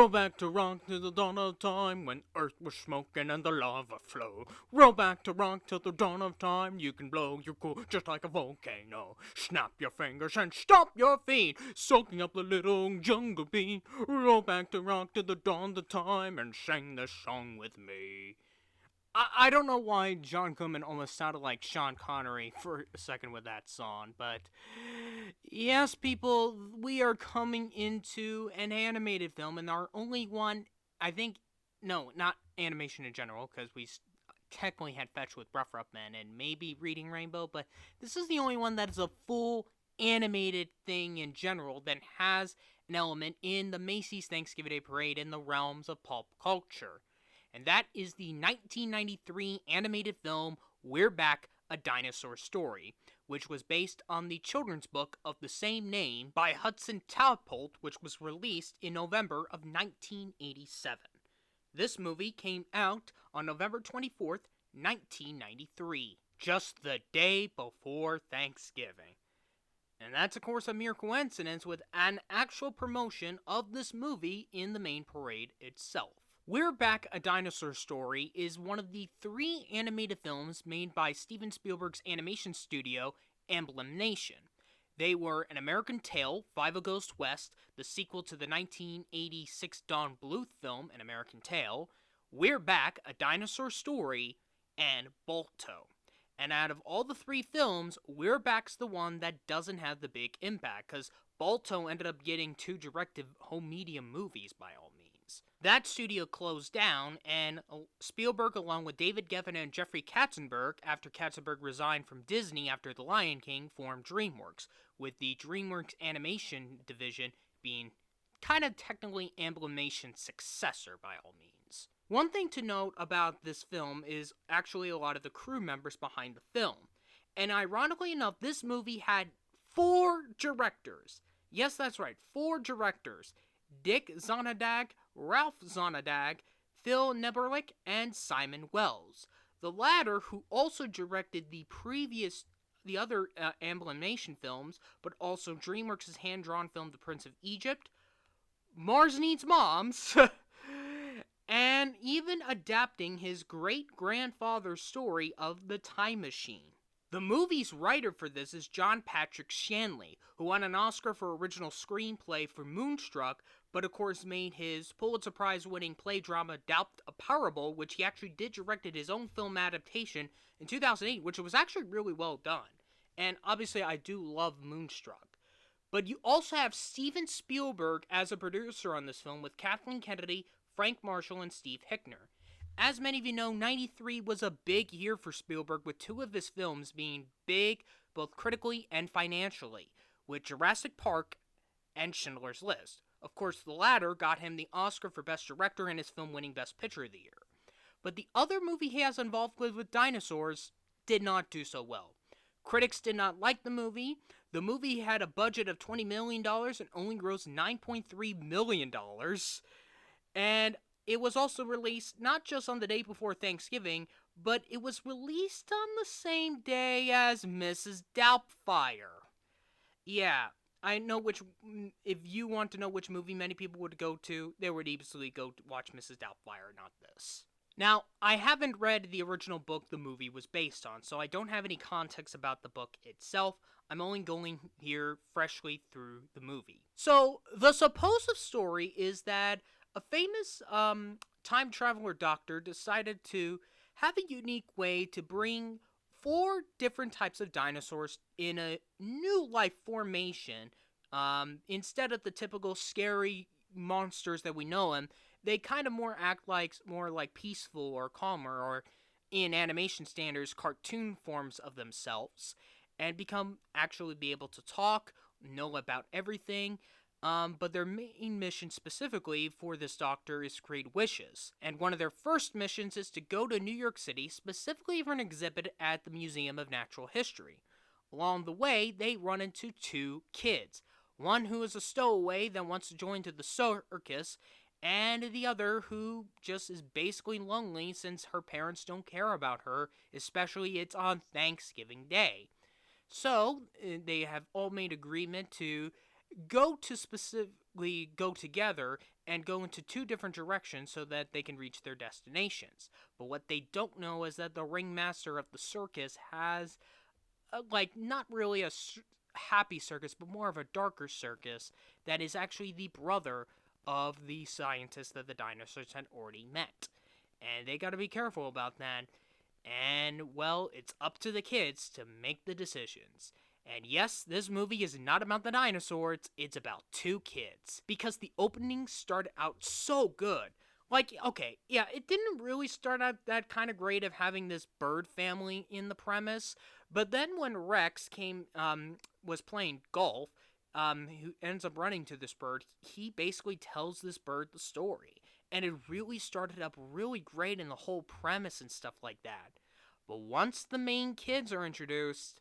Roll back to rock to the dawn of time when earth was smoking and the lava flowed. Roll back to rock till the dawn of time. You can blow your cool just like a volcano. Snap your fingers and stomp your feet, soaking up the little jungle beat. Roll back to rock to the dawn of time and sing this song with me. I don't know why John Goodman almost sounded like Sean Connery for a second with that song, but yes, people, we are coming into an animated film, and our only one, I think, no, not animation in general, because we technically had Fetch with Rough Rough Men and maybe Reading Rainbow, but this is the only one that is a full animated thing in general that has an element in the Macy's Thanksgiving Day Parade in the realms of pulp culture. And that is the 1993 animated film We're Back, A Dinosaur Story, which was based on the children's book of the same name by Hudson Tautpolk, which was released in November of 1987. This movie came out on November 24th, 1993, just the day before Thanksgiving. And that's, of course, a mere coincidence with an actual promotion of this movie in the main parade itself. We're Back, A Dinosaur Story is one of the 3 animated films made by Steven Spielberg's animation studio, Amblimation. They were An American Tail, Five A Ghost West, the sequel to the 1986 Don Bluth film, An American Tail, We're Back, A Dinosaur Story, and Balto. And out of all the 3 films, We're Back's the one that doesn't have the big impact, because Balto ended up getting 2 directed home media movies by all means. That studio closed down, and Spielberg, along with David Geffen and Jeffrey Katzenberg, after Katzenberg resigned from Disney after The Lion King, formed DreamWorks, with the DreamWorks animation division being kind of technically Amblimation's successor by all means. One thing to note about this film is actually a lot of the crew members behind the film. And ironically enough, this movie had 4 directors. Yes, that's right, 4 directors. Dick Zonderdag, Ralph Zonderdag, Phil Neberlich, and Simon Wells. The latter, who also directed the other Amblimation films, but also DreamWorks' hand-drawn film The Prince of Egypt, Mars Needs Moms, and even adapting his great-grandfather's story of The Time Machine. The movie's writer for this is John Patrick Shanley, who won an Oscar for original screenplay for Moonstruck, but of course made his Pulitzer Prize-winning play drama Doubt a Parable, which he actually did directed his own film adaptation in 2008, which was actually really well done. And obviously I do love Moonstruck. But you also have Steven Spielberg as a producer on this film with Kathleen Kennedy, Frank Marshall, and Steve Hickner. As many of you know, 93 was a big year for Spielberg, with 2 of his films being big both critically and financially, with Jurassic Park and Schindler's List. Of course, the latter got him the Oscar for Best Director and his film winning Best Picture of the Year. But the other movie he has involved with dinosaurs did not do so well. Critics did not like the movie. The movie had a budget of $20 million and only grossed $9.3 million. And it was also released not just on the day before Thanksgiving, but it was released on the same day as Mrs. Doubtfire. Yeah, I know if you want to know which movie many people would go to, they would easily go to watch Mrs. Doubtfire, not this. Now, I haven't read the original book the movie was based on, so I don't have any context about the book itself. I'm only going here freshly through the movie. So, the supposed story is that a famous time traveler doctor decided to have a unique way to bring 4 different types of dinosaurs in a new life formation. Instead of the typical scary monsters that we know them, they kind of more like peaceful or calmer, or in animation standards, cartoon forms of themselves, and actually be able to talk, know about everything. But their main mission specifically for this doctor is to create wishes. And one of their first missions is to go to New York City, specifically for an exhibit at the Museum of Natural History. Along the way, they run into 2 kids. One who is a stowaway that wants to join to the circus, and the other who just is basically lonely since her parents don't care about her, especially it's on Thanksgiving Day. So, they have all made agreement to go to basically go together and go into two different directions so that they can reach their destinations. But what they don't know is that the ringmaster of the circus has, not really a happy circus, but more of a darker circus that is actually the brother of the scientist that the dinosaurs had already met. And they gotta be careful about that. And, well, it's up to the kids to make the decisions. And yes, this movie is not about the dinosaurs, it's about two kids. Because the opening started out so good. Like, okay, yeah, it didn't really start out that kind of great of having this bird family in the premise. But then when Rex was playing golf, who ends up running to this bird, he basically tells this bird the story. And it really started up really great in the whole premise and stuff like that. But once the main kids are introduced,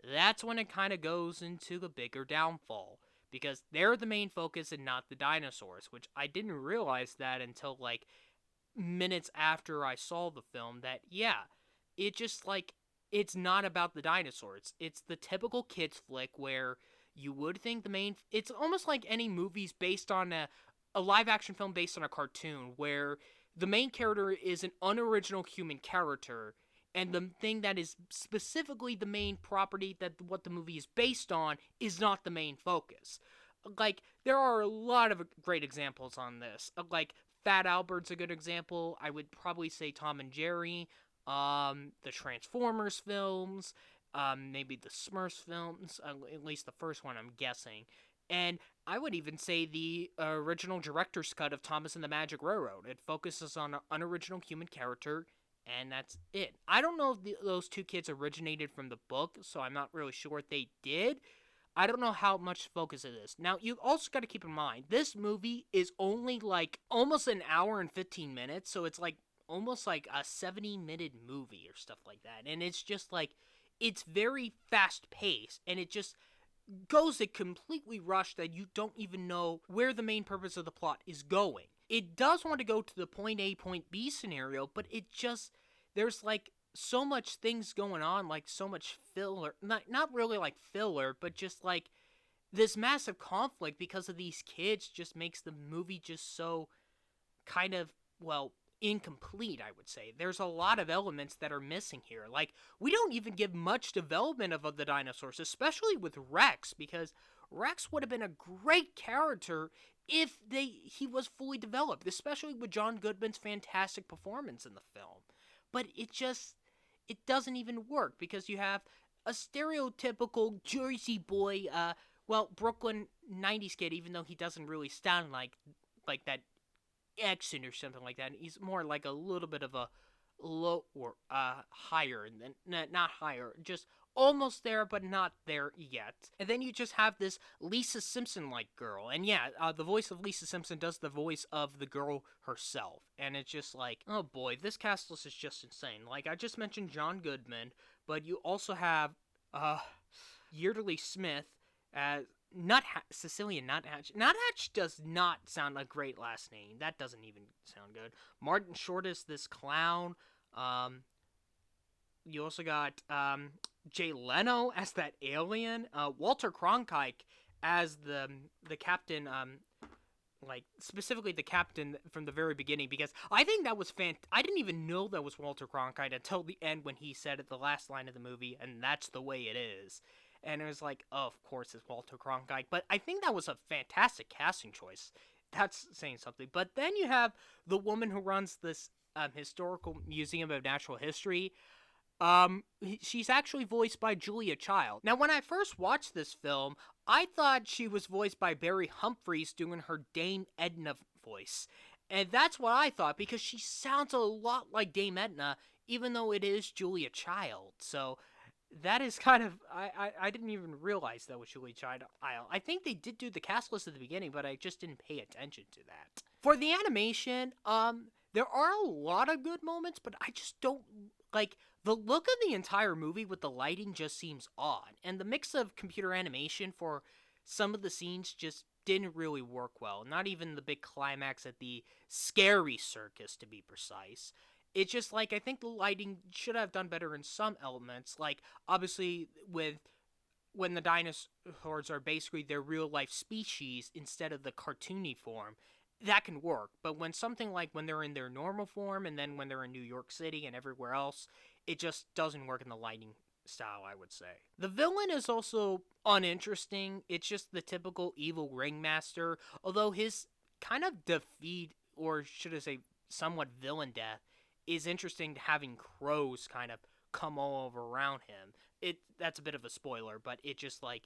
that's when it kind of goes into the bigger downfall. Because they're the main focus and not the dinosaurs, which I didn't realize that until minutes after I saw the film, that yeah, it just it's not about the dinosaurs. It's the typical kids flick where you would think it's almost like any movies based on a live action film based on a cartoon where the main character is an unoriginal human character, and the thing that is specifically the main property that what the movie is based on is not the main focus. There are a lot of great examples on this. Fat Albert's a good example. I would probably say Tom and Jerry, the Transformers films, maybe the Smurfs films, at least the first one, I'm guessing. And I would even say the original director's cut of Thomas and the Magic Railroad. It focuses on an unoriginal human character, and that's it. I don't know if those two kids originated from the book, so I'm not really sure if they did. I don't know how much focus it is. Now, you also got to keep in mind, this movie is only almost an hour and 15 minutes, so it's almost like a 70-minute movie or stuff like that. And it's just it's very fast paced, and it just goes completely rushed that you don't even know where the main purpose of the plot is going. It does want to go to the point A, point B scenario, but there's so much things going on, so much filler, not really filler, but just this massive conflict because of these kids just makes the movie just so kind of, incomplete, I would say. There's a lot of elements that are missing here. We don't even give much development of the dinosaurs, especially with Rex, because Rex would have been a great character if he was fully developed, especially with John Goodman's fantastic performance in the film. But it doesn't even work because you have a stereotypical Jersey boy, Brooklyn 90s kid, even though he doesn't really sound like that accent or something like that. He's more like a little bit of a low or higher, and then not higher, just almost there but not there yet. And then you just have this Lisa Simpson-like girl, and yeah, the voice of Lisa Simpson does the voice of the girl herself, and it's just oh boy, this cast list is just insane. I just mentioned John Goodman, but you also have Yeardley Smith as Cecilia Nuthatch. Nuthatch does not sound a great last name. That doesn't even sound good. Martin Short is this clown. You also got Jay Leno as that alien. Walter Cronkite as the captain. Specifically the captain from the very beginning, because I think that was I didn't even know that was Walter Cronkite until the end when he said it, the last line of the movie, and that's the way it is. And it was oh, of course it's Walter Cronkite. But I think that was a fantastic casting choice. That's saying something. But then you have the woman who runs this historical museum of natural history. She's actually voiced by Julia Child. Now, when I first watched this film, I thought she was voiced by Barry Humphries doing her Dame Edna voice. And that's what I thought, because she sounds a lot like Dame Edna, even though it is Julia Child. So that is kind of, I didn't even realize that was Julia Child. I think they did do the cast list at the beginning, but I just didn't pay attention to that. For the animation, there are a lot of good moments, but I just don't, the look of the entire movie with the lighting just seems odd, and the mix of computer animation for some of the scenes just didn't really work well. Not even the big climax at the scary circus, to be precise. It's just I think the lighting should have done better in some elements. Obviously with when the dinosaurs are basically their real life species instead of the cartoony form, that can work. But when something like when they're in their normal form and then when they're in New York City and everywhere else, it just doesn't work in the lighting style, I would say. The villain is also uninteresting. It's just the typical evil ringmaster, although his kind of defeat, or should I say somewhat villain death, is interesting, having crows kind of come all over around him. That's a bit of a spoiler, but it just like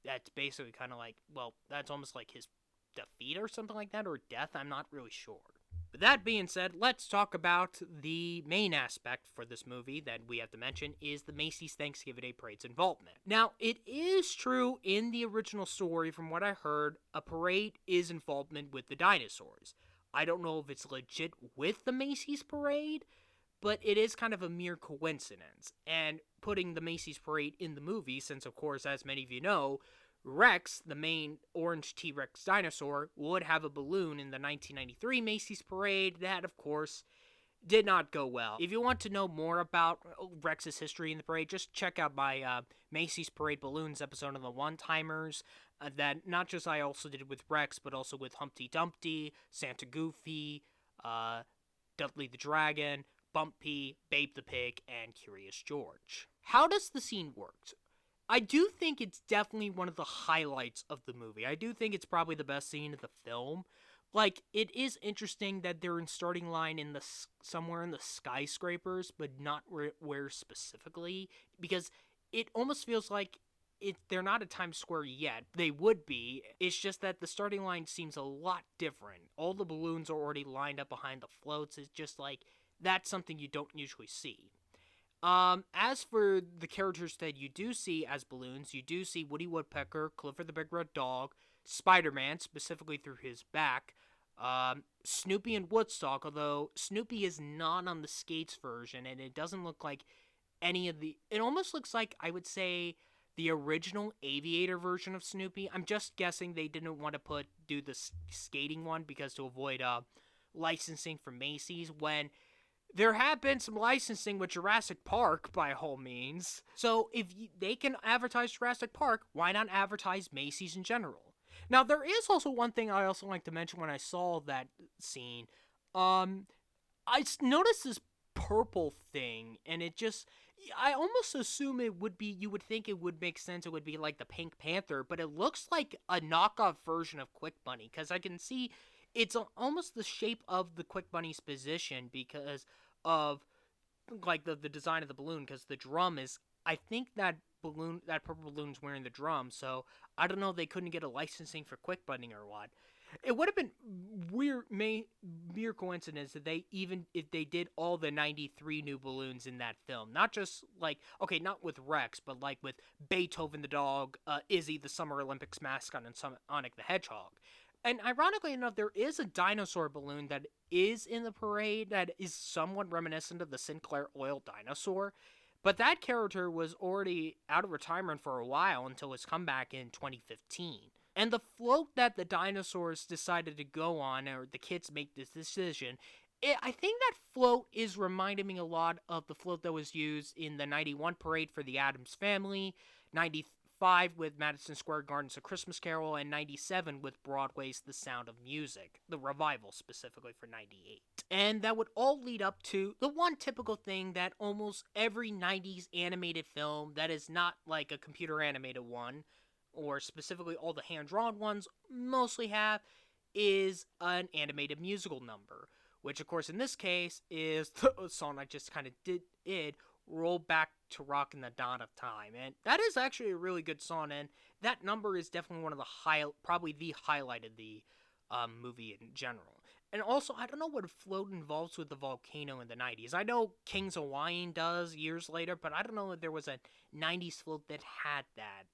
that's basically kind of like, well, that's almost like his defeat or something like that, or death. I'm not really sure. But that being said, let's talk about the main aspect for this movie that we have to mention is the Macy's Thanksgiving Day Parade's involvement. Now, it is true in the original story, from what I heard, a parade is involvement with the dinosaurs. I don't know if it's legit with the Macy's parade, but it is kind of a mere coincidence. And putting the Macy's parade in the movie, since of course, as many of you know, Rex, the main orange T-Rex dinosaur, would have a balloon in the 1993 Macy's parade that, of course, did not go well. If you want to know more about Rex's history in the parade, just check out my Macy's Parade Balloons episode on the One-Timers. That not just I also did with Rex, but also with Humpty Dumpty, Santa Goofy, Dudley the Dragon, Bumpy, Babe the Pig, and Curious George. How does the scene work? I do think it's definitely one of the highlights of the movie. I do think it's probably the best scene of the film. Like, it is interesting that they're in starting line in the somewhere in the skyscrapers, but not where specifically, because it almost feels like they're not at Times Square yet. They would be. It's just that the starting line seems a lot different. All the balloons are already lined up behind the floats. It's just like, that's something you don't usually see. As for the characters that you do see as balloons, you do see Woody Woodpecker, Clifford the Big Red Dog, Spider-Man, specifically through his back, Snoopy and Woodstock, although Snoopy is not on the skates version, and it doesn't look like any of the... It almost looks like, I would say, the original Aviator version of Snoopy. I'm just guessing they didn't want to do the skating one because to avoid licensing from Macy's, when there have been some licensing with Jurassic Park, by all means. So if they can advertise Jurassic Park, why not advertise Macy's in general? Now, there is also one thing I also like to mention when I saw that scene. I noticed this purple thing, and it just... I almost assume it would be... You would think it would make sense it would be like the Pink Panther, but it looks like a knockoff version of Quick Bunny, because I can see... It's almost the shape of the Quick Bunny's position because of, like, the design of the balloon, because the drum is... I think that purple balloon's wearing the drum, so I don't know if they couldn't get a licensing for Quick Bunny or what. It would have been mere coincidence that if they did all the 93 new balloons in that film. Not just, like, okay, not with Rex, but, like, with Beethoven the dog, Izzy the Summer Olympics mascot, and Sonic the Hedgehog. And ironically enough, there is a dinosaur balloon that is in the parade that is somewhat reminiscent of the Sinclair Oil dinosaur. But that character was already out of retirement for a while until his comeback in 2015. And the float that the dinosaurs decided to go on, or the kids make this decision, I think that float is reminding me a lot of the float that was used in the 91 parade for the Addams Family, 95 with Madison Square Garden's A Christmas Carol, and 97 with Broadway's The Sound of Music, the revival specifically for 98. And that would all lead up to the one typical thing that almost every 90s animated film that is not like a computer animated one, or specifically all the hand-drawn ones mostly have, is an animated musical number. Which, of course, in this case, is the song I just kind of did, Roll Back to Rock in the Dawn of Time. And that is actually a really good song, and that number is definitely one of the probably the highlight of the movie in general. And also, I don't know what float involves with the volcano in the 90s. I know King's Hawaiian does years later, but I don't know if there was a 90s float that had that,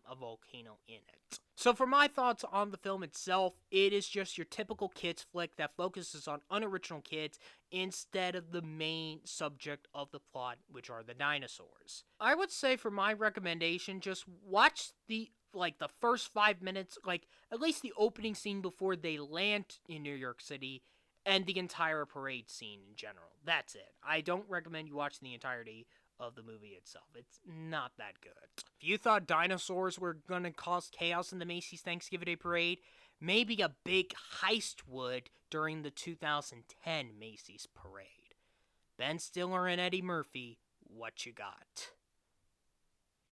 a volcano in it. So for my thoughts on the film itself, it is just your typical kids flick that focuses on unoriginal kids instead of the main subject of the plot, which are the dinosaurs. I would say for my recommendation, just watch the first 5 minutes, like at least the opening scene before they land in New York City, and the entire parade scene in general. That's it. I don't recommend you watch the entirety of the movie itself. It's not that good. If you thought dinosaurs were gonna cause chaos in the Macy's Thanksgiving Day Parade, Maybe a big heist would during the 2010 Macy's Parade. Ben Stiller and Eddie Murphy, what you got?